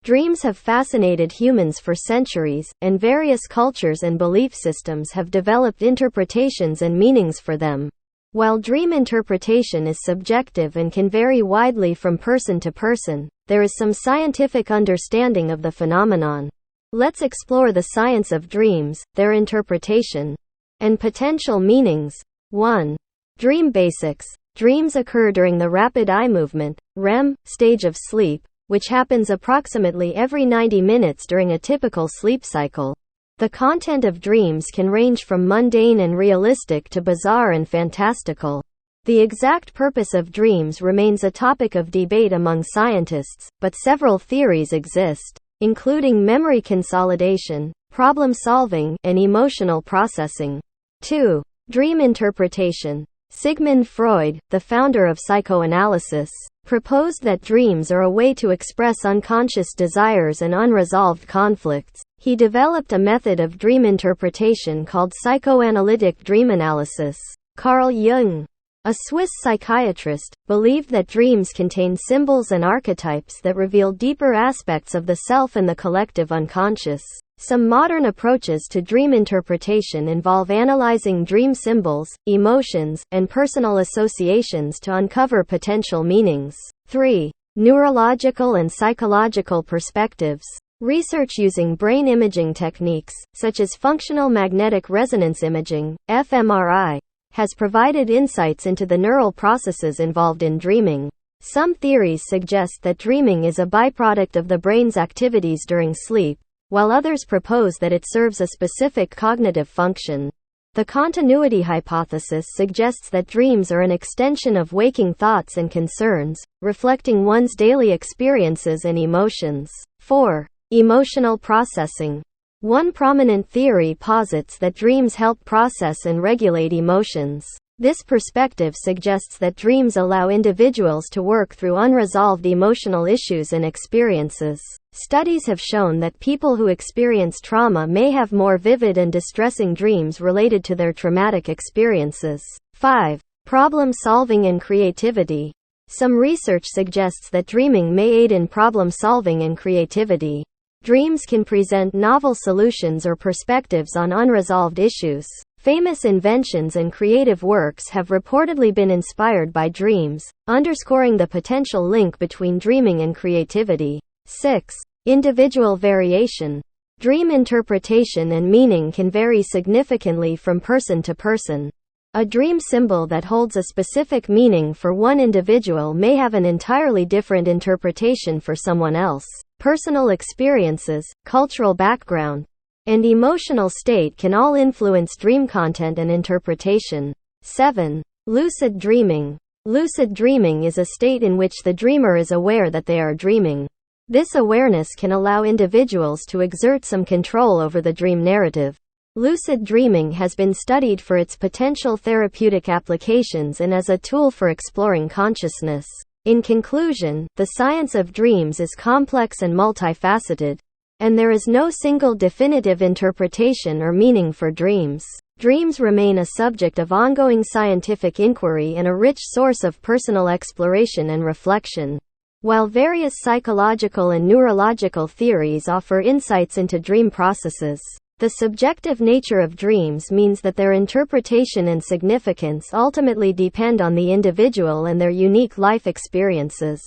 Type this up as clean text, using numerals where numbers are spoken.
Dreams have fascinated humans for centuries, and various cultures and belief systems have developed interpretations and meanings for them. While dream interpretation is subjective and can vary widely from person to person, there is some scientific understanding of the phenomenon. Let's explore the science of dreams, their interpretation, and potential meanings. 1. Dream basics. Dreams occur during the rapid eye movement (REM) stage of sleep, which happens approximately every 90 minutes during a typical sleep cycle. The content of dreams can range from mundane and realistic to bizarre and fantastical. The exact purpose of dreams remains a topic of debate among scientists, but several theories exist, including memory consolidation, problem solving, and emotional processing. 2. Dream interpretation. Sigmund Freud, the founder of psychoanalysis, proposed that dreams are a way to express unconscious desires and unresolved conflicts. He developed a method of dream interpretation called psychoanalytic dream analysis. Carl Jung, a Swiss psychiatrist, believed that dreams contain symbols and archetypes that reveal deeper aspects of the self and the collective unconscious. Some modern approaches to dream interpretation involve analyzing dream symbols, emotions, and personal associations to uncover potential meanings. 3. Neurological and psychological perspectives. Research using brain imaging techniques, such as functional magnetic resonance imaging, fMRI, has provided insights into the neural processes involved in dreaming. Some theories suggest that dreaming is a byproduct of the brain's activities during sleep, while others propose that it serves a specific cognitive function. The continuity hypothesis suggests that dreams are an extension of waking thoughts and concerns, reflecting one's daily experiences and emotions. 4. Emotional processing. One prominent theory posits that dreams help process and regulate emotions. This perspective suggests that dreams allow individuals to work through unresolved emotional issues and experiences. Studies have shown that people who experience trauma may have more vivid and distressing dreams related to their traumatic experiences. 5. Problem solving and creativity. Some research suggests that dreaming may aid in problem solving and creativity. Dreams can present novel solutions or perspectives on unresolved issues. Famous inventions and creative works have reportedly been inspired by dreams, underscoring the potential link between dreaming and creativity. 6. Individual variation. Dream interpretation and meaning can vary significantly from person to person. A dream symbol that holds a specific meaning for one individual may have an entirely different interpretation for someone else. Personal experiences, cultural background, and emotional state can all influence dream content and interpretation. 7. Lucid dreaming. Lucid dreaming is a state in which the dreamer is aware that they are dreaming. This awareness can allow individuals to exert some control over the dream narrative. Lucid dreaming has been studied for its potential therapeutic applications and as a tool for exploring consciousness. In conclusion, the science of dreams is complex and multifaceted, and there is no single definitive interpretation or meaning for dreams. Dreams remain a subject of ongoing scientific inquiry and a rich source of personal exploration and reflection. While various psychological and neurological theories offer insights into dream processes, the subjective nature of dreams means that their interpretation and significance ultimately depend on the individual and their unique life experiences.